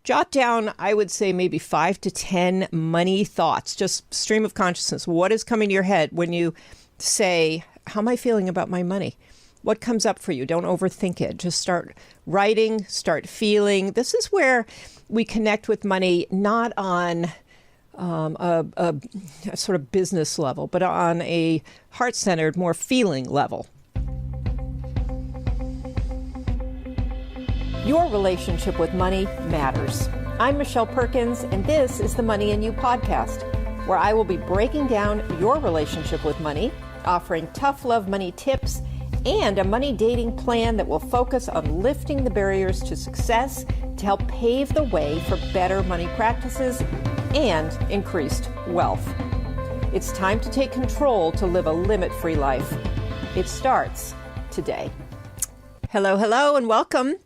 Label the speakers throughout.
Speaker 1: jot down, I would say maybe 5 to 10 money thoughts, just stream of consciousness. What is coming to your head when you say, how am I feeling about my money? What comes up for you? Don't overthink it. Just start writing, start feeling. This is where we connect with money, not on a sort of business level, but on a heart-centered, more feeling level. Your relationship with money matters. I'm Michelle Perkins, and this is the Money and You podcast, where I will be breaking down your relationship with money, offering tough love money tips, and a money dating plan that will focus on lifting the barriers to success to help pave the way for better money practices and increased wealth. It's time to take control to live a limit-free life. It starts today. Hello, and welcome.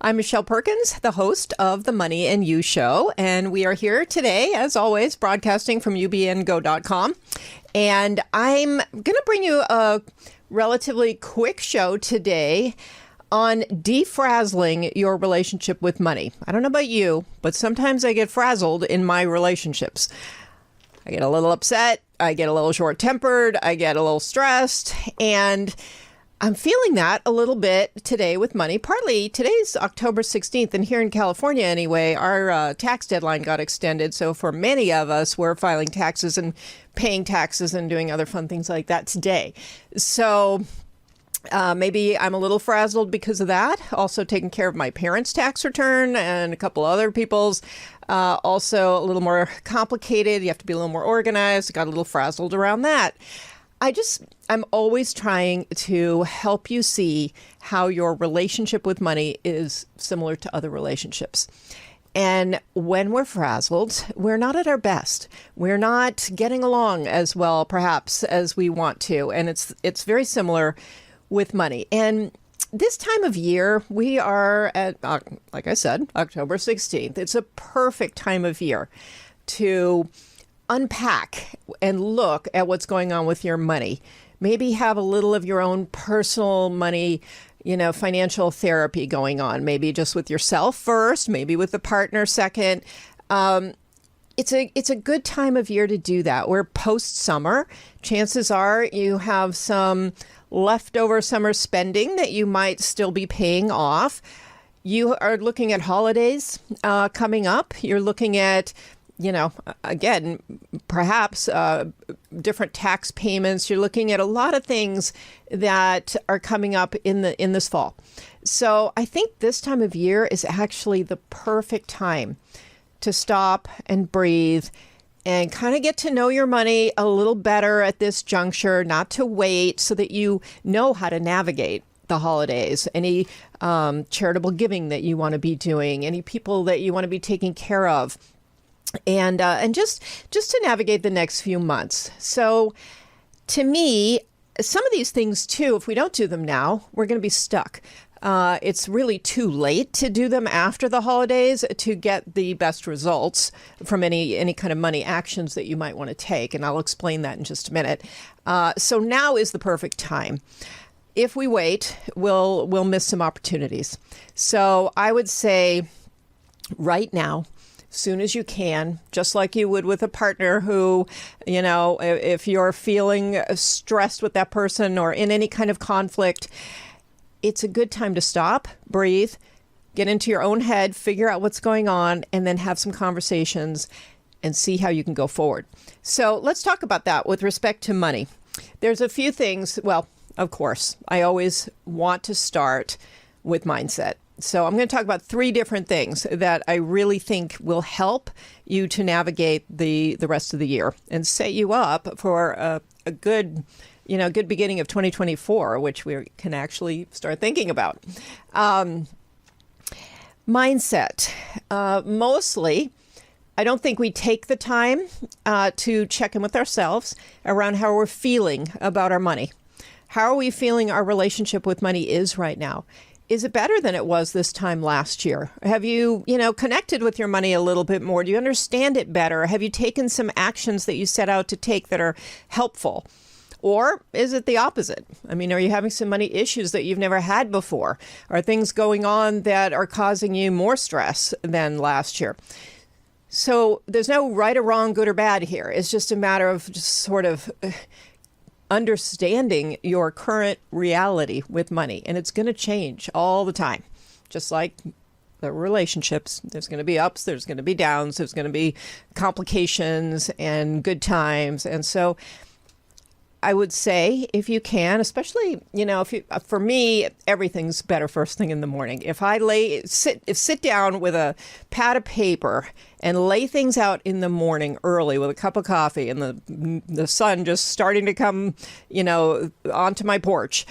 Speaker 1: I'm Michelle Perkins, the host of the Money and You Show, and we are here today, as always, broadcasting from ubngo.com. And I'm going to bring you a relatively quick show today on defrazzling your relationship with money. I don't know about you, but sometimes I get frazzled in my relationships. I get a little upset, I get a little short-tempered, I get a little stressed, and I'm feeling that a little bit today with money. Partly, today's October 16th, and here in California anyway, our tax deadline got extended. So for many of us, we're filing taxes and paying taxes and doing other fun things like that today. So maybe I'm a little frazzled because of that. Also taking care of my parents' tax return and a couple other people's. Also a little more complicated. You have to be a little more organized. Got a little frazzled around that. I'm always trying to help you see how your relationship with money is similar to other relationships. And when we're frazzled, we're not at our best. We're not getting along as well, perhaps, as we want to. And it's very similar with money. And this time of year, we are at, like I said, October 16th. It's a perfect time of year to unpack and look at what's going on with your money. Maybe have a little of your own personal money, financial therapy going on. Maybe just with yourself first, maybe with the partner second. It's a good time of year to do that. We're post-summer. Chances are you have some leftover summer spending that you might still be paying off. You are looking at holidays coming up. You're looking at again, perhaps different tax payments. You're looking at a lot of things that are coming up in this fall. So I think this time of year is actually the perfect time to stop and breathe and kind of get to know your money a little better at this juncture, not to wait, so that you know how to navigate the holidays, any charitable giving that you want to be doing, any people that you want to be taking care of. And just to navigate the next few months. So to me, some of these things too, if we don't do them now, we're going to be stuck. It's really too late to do them after the holidays to get the best results from any kind of money actions that you might want to take. And I'll explain that in just a minute. So now is the perfect time. If we wait, we'll miss some opportunities. So I would say right now, soon as you can, just like you would with a partner who, if you're feeling stressed with that person or in any kind of conflict, it's a good time to stop, breathe, get into your own head, figure out what's going on, and then have some conversations and see how you can go forward. So let's talk about that with respect to money. There's a few things. Well, of course, I always want to start with mindset. So I'm going to talk about 3 different things that I really think will help you to navigate the rest of the year and set you up for a good beginning of 2024, which we can actually start thinking about. Mindset. Mostly, I don't think we take the time to check in with ourselves around how we're feeling about our money. How are we feeling our relationship with money is right now? Is it better than it was this time last year? Have you, connected with your money a little bit more? Do you understand it better? Have you taken some actions that you set out to take that are helpful? Or is it the opposite? I mean, are you having some money issues that you've never had before? Are things going on that are causing you more stress than last year? So there's no right or wrong, good or bad here. It's just a matter of just sort of understanding your current reality with money. And it's going to change all the time, just like the relationships. There's going to be ups, there's going to be downs, there's going to be complications and good times. And so I would say, if you can, especially, for me, everything's better first thing in the morning. If I sit down with a pad of paper and lay things out in the morning early with a cup of coffee and the sun just starting to come, onto my porch,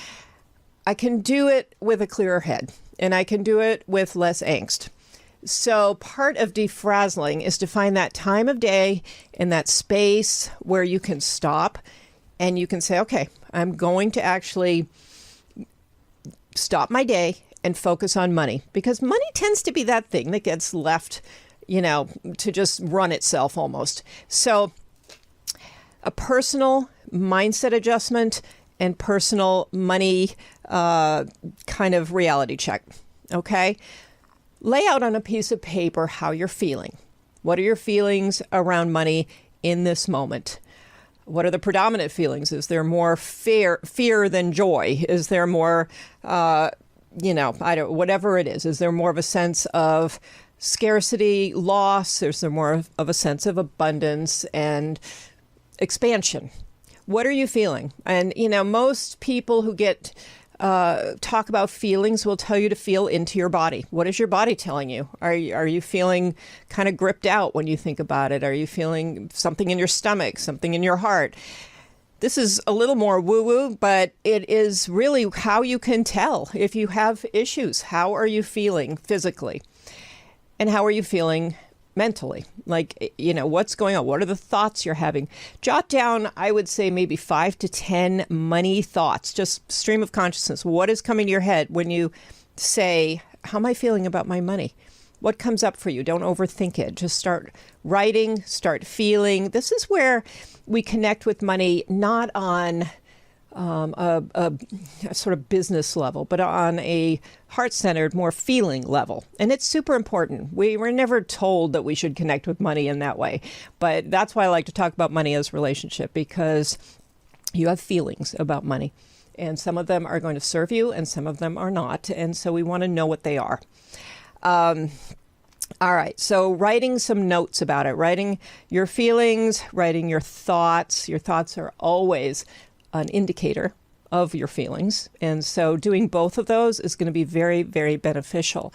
Speaker 1: I can do it with a clearer head and I can do it with less angst. So part of defrazzling is to find that time of day and that space where you can stop. And you can say, okay, I'm going to actually stop my day and focus on money, because money tends to be that thing that gets left, to just run itself almost. So a personal mindset adjustment and personal money kind of reality check. Okay. Lay out on a piece of paper how you're feeling. What are your feelings around money in this moment? What are the predominant feelings? Is there more fear than joy? Is there more, whatever it is? Is there more of a sense of scarcity, loss? Is there more of a sense of abundance and expansion? What are you feeling? And, most people who talk about feelings will tell you to feel into your body. What is your body telling you? Are you feeling kind of gripped out when you think about it? Are you feeling something in your stomach, something in your heart? This is a little more woo-woo, but it is really how you can tell if you have issues. How are you feeling physically? And how are you feeling mentally? Like, what's going on? What are the thoughts you're having? Jot down, I would say, maybe 5 to 10 money thoughts, just stream of consciousness. What is coming to your head when you say, how am I feeling about my money? What comes up for you? Don't overthink it. Just start writing, start feeling. This is where we connect with money, not on a sort of business level, but on a heart-centered, more feeling level. And it's super important. We were never told that we should connect with money in that way. But that's why I like to talk about money as relationship, because you have feelings about money. And some of them are going to serve you and some of them are not. And so we want to know what they are. All right. So writing some notes about it, writing your feelings, writing your thoughts. Your thoughts are always an indicator of your feelings. And so doing both of those is going to be very, very beneficial.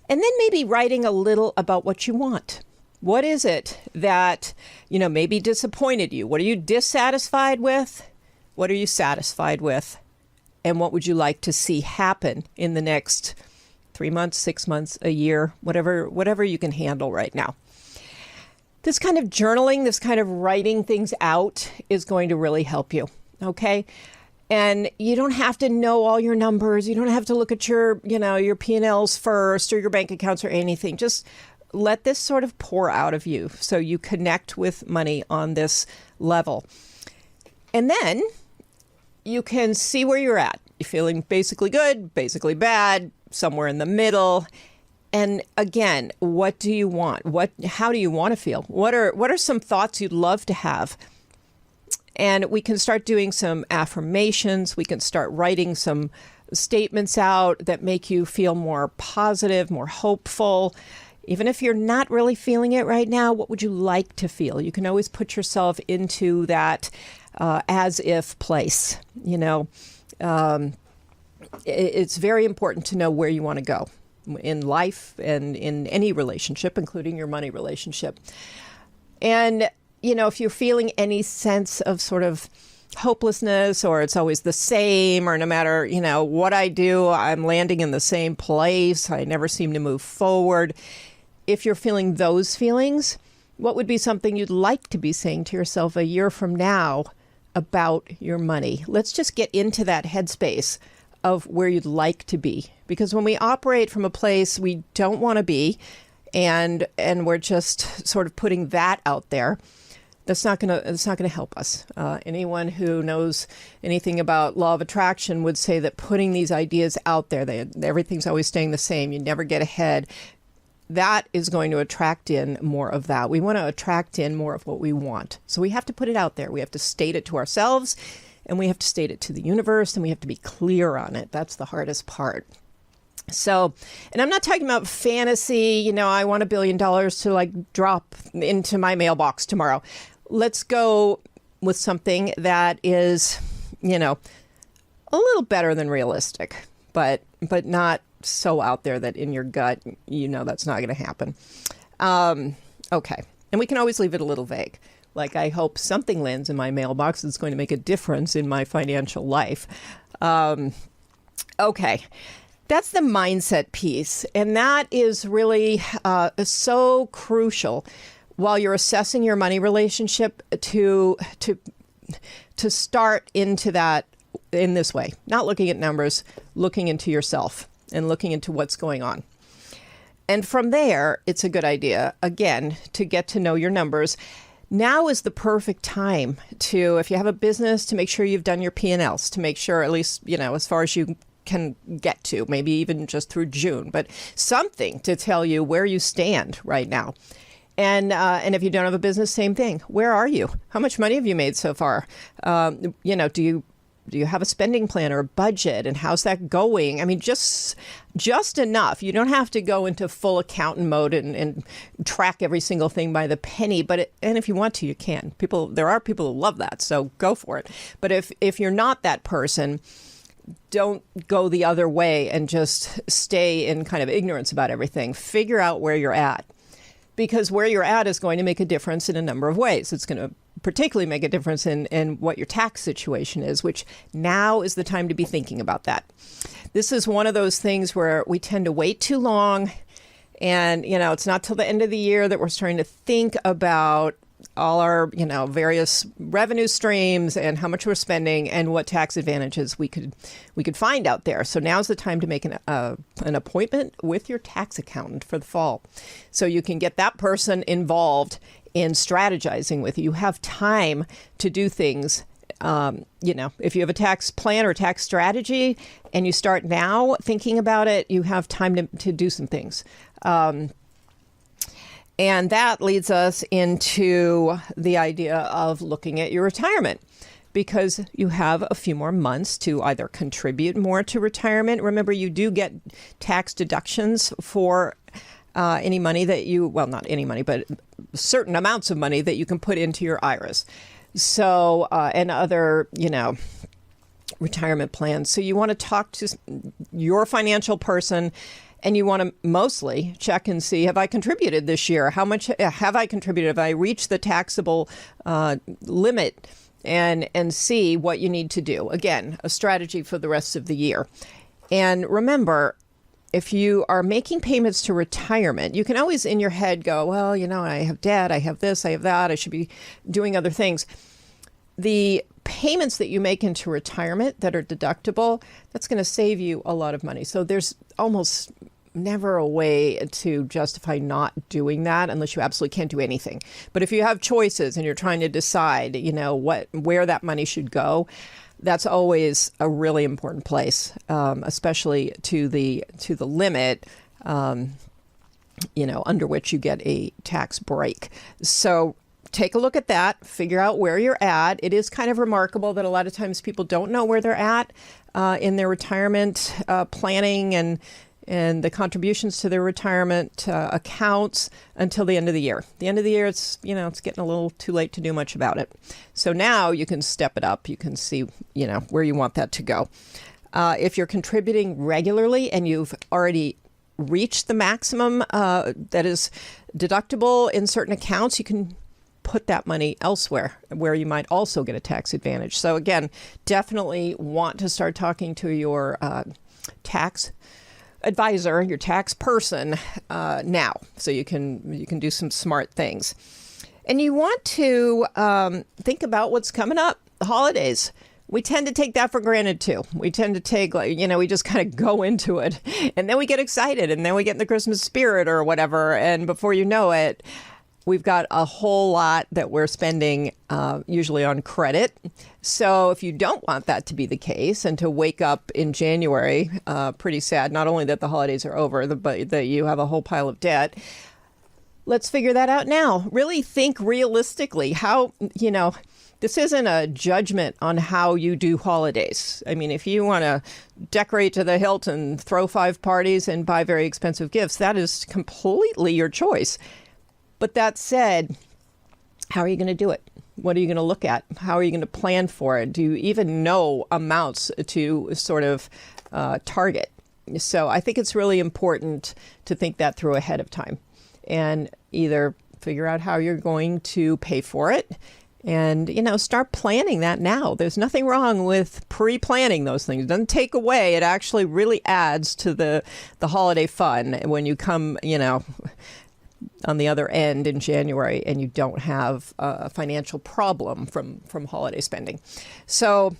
Speaker 1: And then maybe writing a little about what you want. What is it that, maybe disappointed you? What are you dissatisfied with? What are you satisfied with? And what would you like to see happen in the next 3 months, 6 months, a year, whatever you can handle right now? This kind of journaling, this kind of writing things out is going to really help you. Okay. And you don't have to know all your numbers. You don't have to look at your P&Ls first or your bank accounts or anything. Just let this sort of pour out of you so you connect with money on this level. And then you can see where you're at. You're feeling basically good, basically bad, somewhere in the middle. And again, what do you want? How do you want to feel? What are some thoughts you'd love to have? And we can start doing some affirmations. We can start writing some statements out that make you feel more positive, more hopeful. Even if you're not really feeling it right now, what would you like to feel? You can always put yourself into that as if place. It's very important to know where you want to go in life and in any relationship, including your money relationship. And if you're feeling any sense of sort of hopelessness, or it's always the same, or no matter, what I do, I'm landing in the same place, I never seem to move forward. If you're feeling those feelings, what would be something you'd like to be saying to yourself a year from now about your money? Let's just get into that headspace of where you'd like to be. Because when we operate from a place we don't want to be, and we're just sort of putting that out there, That's not gonna help us. Anyone who knows anything about law of attraction would say that putting these ideas out there, everything's always staying the same, you never get ahead, that is going to attract in more of that. We want to attract in more of what we want. So we have to put it out there. We have to state it to ourselves, and we have to state it to the universe, and we have to be clear on it. That's the hardest part. So, and I'm not talking about fantasy, I want $1 billion to like drop into my mailbox tomorrow. Let's go with something that is, a little better than realistic, but not so out there that in your gut, that's not going to happen. Okay. And we can always leave it a little vague. Like, I hope something lands in my mailbox that's going to make a difference in my financial life. Okay. That's the mindset piece. And that is really so crucial while you're assessing your money relationship to start into that in this way, not looking at numbers, looking into yourself and looking into what's going on. And from there, it's a good idea, again, to get to know your numbers. Now is the perfect time to, if you have a business, to make sure you've done your P&Ls, to make sure at least, as far as you can get to, maybe even just through June, but something to tell you where you stand right now. And if you don't have a business, same thing. Where are you? How much money have you made so far? Do you have a spending plan or a budget, and how's that going? I mean, just enough. You don't have to go into full accountant mode and track every single thing by the penny. And if you want to, you can. There are people who love that, so go for it. But if you're not that person, don't go the other way and just stay in kind of ignorance about everything. Figure out where you're at. Because where you're at is going to make a difference in a number of ways. It's going to particularly make a difference in what your tax situation is, which now is the time to be thinking about that. This is one of those things where we tend to wait too long. And, it's not till the end of the year that we're starting to think about all our, various revenue streams and how much we're spending and what tax advantages we could find out there. So now's the time to make an appointment with your tax accountant for the fall, so you can get that person involved in strategizing with you. You have time to do things. If you have a tax plan or tax strategy and you start now thinking about it, you have time to do some things. And that leads us into the idea of looking at your retirement, because you have a few more months to either contribute more to retirement. Remember, you do get tax deductions for any money that not any money, but certain amounts of money that you can put into your IRAs. So, and other, retirement plans. So you want to talk to your financial person, and you want to mostly check and see, have I contributed this year? How much have I contributed? Have I reached the taxable limit? And see what you need to do. Again, a strategy for the rest of the year. And remember, if you are making payments to retirement, you can always in your head go, well, I have debt, I have this, I have that, I should be doing other things. The payments that you make into retirement that are deductible, that's going to save you a lot of money. So there's almost never a way to justify not doing that unless you absolutely can't do anything. But if you have choices and you're trying to decide, where that money should go, that's always a really important place, especially to the limit, under which you get a tax break. So take a look at that, figure out where you're at. It is kind of remarkable that a lot of times people don't know where they're at in their retirement planning and the contributions to their retirement accounts until the end of the year. The end of the year, it's getting a little too late to do much about it. So now you can step it up. You can see, where you want that to go. If you're contributing regularly and you've already reached the maximum that is deductible in certain accounts, you can put that money elsewhere where you might also get a tax advantage. So again, definitely want to start talking to your tax advisor, your tax person now, so you can do some smart things. And you want to think about what's coming up, the holidays. We tend to take that for granted too. We tend to take, we just kind of go into it, and then we get excited, and then we get in the Christmas spirit or whatever, and before you know it, we've got a whole lot that we're spending usually on credit. So if you don't want that to be the case and to wake up in January pretty sad, not only that the holidays are over, but that you have a whole pile of debt, let's figure that out now. Really think realistically how, this isn't a judgment on how you do holidays. I mean, if you want to decorate to the hilt and throw 5 parties and buy very expensive gifts, that is completely your choice. But that said, how are you going to do it? What are you going to look at? How are you going to plan for it? Do you even know amounts to sort of target? So I think it's really important to think that through ahead of time and either figure out how you're going to pay for it and, start planning that now. There's nothing wrong with pre-planning those things. It doesn't take away. It actually really adds to the holiday fun when you come, on the other end in January and you don't have a financial problem from holiday spending. So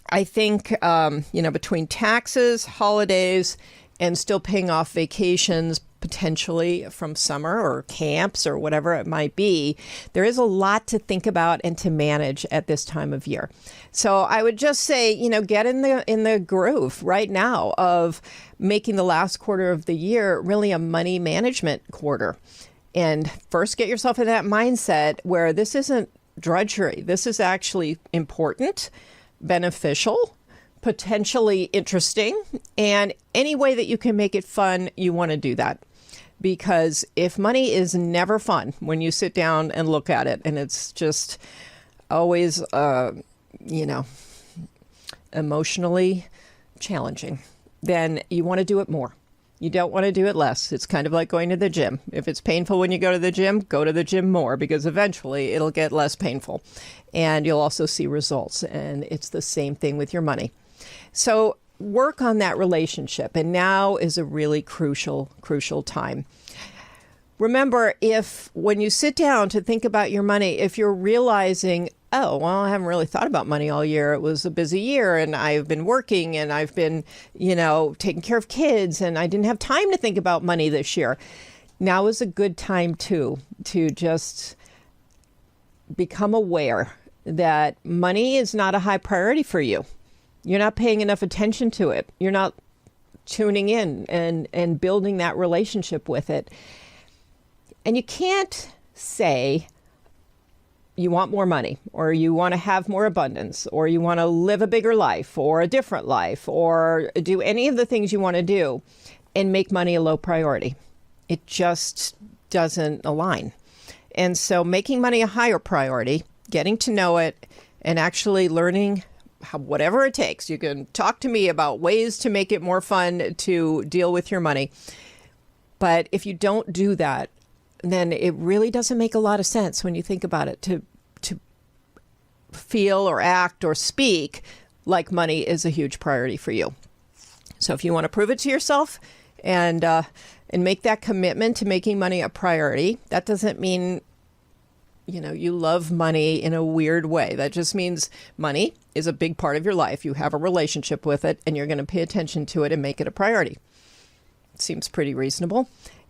Speaker 1: I think, between taxes, holidays, and still paying off vacations, potentially from summer or camps or whatever it might be, there is a lot to think about and to manage at this time of year. So I would just say, get in the groove right now of making the last quarter of the year really a money management quarter. And first get yourself in that mindset where this isn't drudgery. This is actually important, beneficial, potentially interesting, and any way that you can make it fun, you want to do that. Because if money is never fun when you sit down and look at it, and it's just always, emotionally challenging, then you want to do it more. You don't want to do it less. It's kind of like going to the gym. If it's painful when you go to the gym more, because eventually it'll get less painful. And you'll also see results. And it's the same thing with your money. So work on that relationship. And now is a really crucial time. Remember, when you sit down to think about your money, if you're realizing, oh, well, I haven't really thought about money all year. It was a busy year and I've been working and I've been, taking care of kids and I didn't have time to think about money this year. Now is a good time to just become aware that money is not a high priority for you. You're not paying enough attention to it. You're not tuning in and building that relationship with it. And you can't say you want more money, or you want to have more abundance, or you want to live a bigger life or a different life, or do any of the things you want to do and make money a low priority. It just doesn't align. And so making money a higher priority, getting to know it, and actually learning whatever it takes. You can talk to me about ways to make it more fun to deal with your money. But if you don't do that, then it really doesn't make a lot of sense when you think about it to feel or act or speak like money is a huge priority for you. So if you want to prove it to yourself and make that commitment to making money a priority, that doesn't mean you love money in a weird way. That just means money is a big part of your life. You have a relationship with it and you're going to pay attention to it and make it a priority. Seems pretty reasonable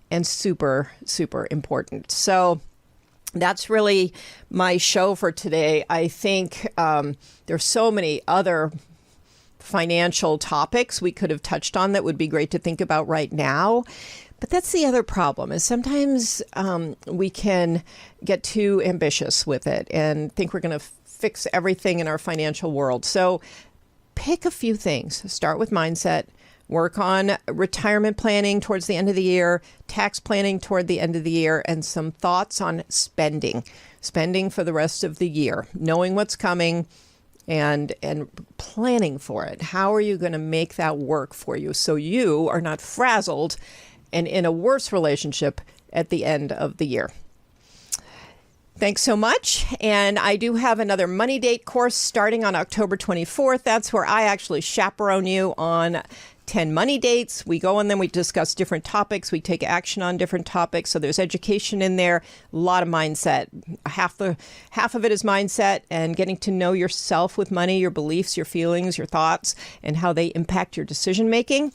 Speaker 1: and super, super important. So that's really my show for today. I think there's so many other financial topics we could have touched on that would be great to think about right now. But that's the other problem, is sometimes we can get too ambitious with it and think we're going to fix everything in our financial world. So pick a few things. Start with mindset. Work on retirement planning towards the end of the year, tax planning toward the end of the year, and some thoughts on spending for the rest of the year, knowing what's coming and planning for it. How are you going to make that work for you so you are not frazzled and in a worse relationship at the end of the year? Thanks so much. And I do have another Money Date course starting on October 24th. That's where I actually chaperone you on 10 money dates. We go on them, we discuss different topics, we take action on different topics. So there's education in there, a lot of mindset. Half of it is mindset and getting to know yourself with money, your beliefs, your feelings, your thoughts, and how they impact your decision making.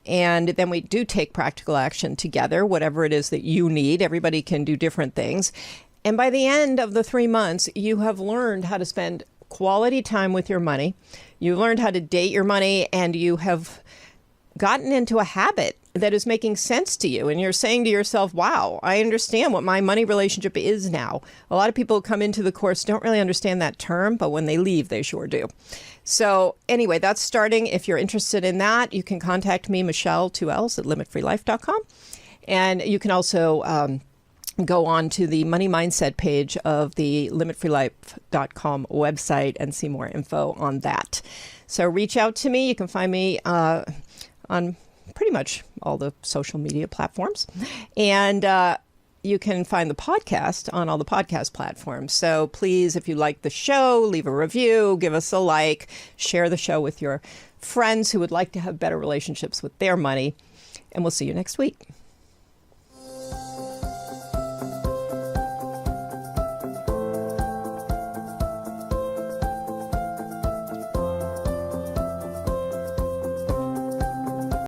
Speaker 1: And then we do take practical action together, whatever it is that you need. Everybody can do different things. And by the end of the 3 months, you have learned how to spend quality time with your money. You've learned how to date your money, and you have gotten into a habit that is making sense to you. And you're saying to yourself, wow, I understand what my money relationship is now. A lot of people who come into the course don't really understand that term, but when they leave, they sure do. So anyway, that's starting. If you're interested in that, you can contact me, Michelle, 2Ls, at limitfreelife.com. And you can also go on to the Money Mindset page of the limitfreelife.com website and see more info on that. So reach out to me. You can find me on pretty much all the social media platforms. And you can find the podcast on all the podcast platforms. So please, if you like the show, leave a review, give us a like, share the show with your friends who would like to have better relationships with their money. And we'll see you next week.